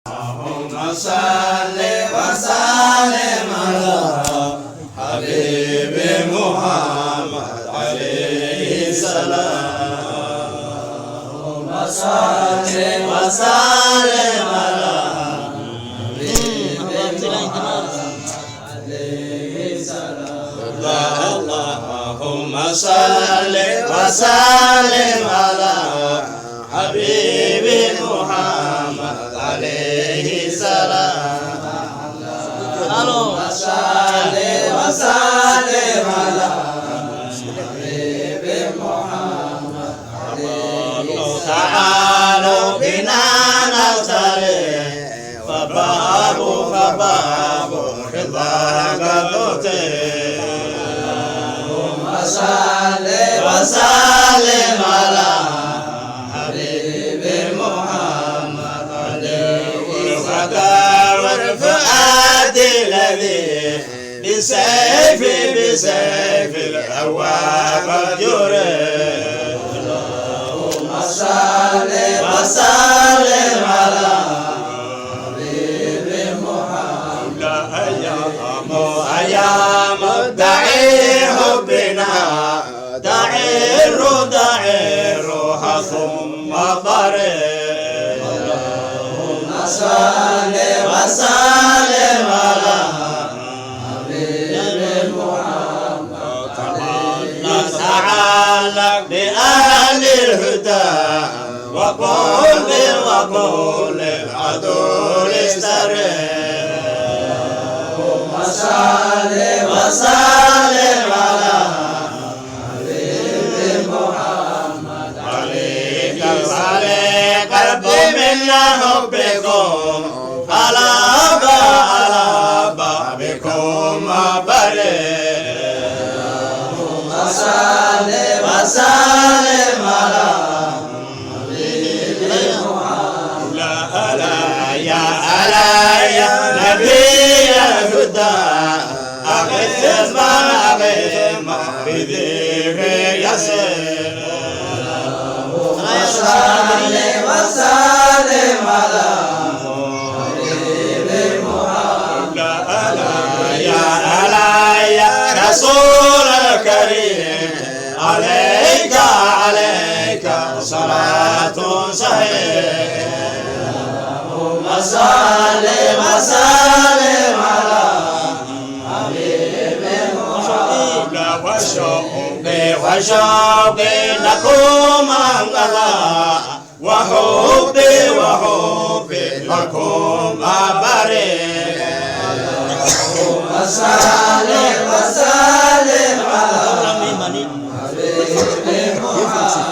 اللهم صل وسلم على حبيب محمد عليه السلام. اللهم صل وسلم على حبيب محمد عليه السلام. اللهم صل وسلم على حبيب محمد عليه السلام. اللهم صل وسلم على حبيب محمد عليه السلام. تعالوا بنا نغترب فباب رضاك تطير. اللهم صل وسلم على حبيب محمد عليه السلام. والفؤاد الذي بسيف الأواب جرير. اللهم صل وسلم على حبيب محمد. أيام دعي حبنا دعي روح ثم ضرر. اللهم صل وسلم على حبيب محمد. تعالى بأهل الهدى وقول العدو استريح. اللهم صل وسلم على حبيب محمد عليك قلب من حبكم على بابكم بريء. اللهم صل وسلم على حبيب محمد. يا نبي الهدى أغث ما بذيك يسير. اللهم صل وسلم على حبيب محمد. يا رسول الكريم عليك صلاة صحيح. اللهم صل وسلم على حبيب محمد. وشوقي لكم أنقذا وحبي لكم بريء. اللهم صل وسلم على حبيب محمد.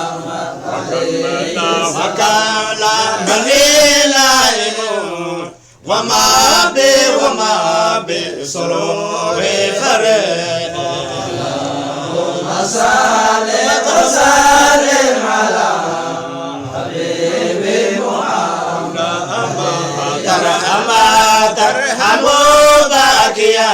وكان بني العلم وما بسرور فريق. اللهم صل وسلم على حبيب محمد. ترحم باكيا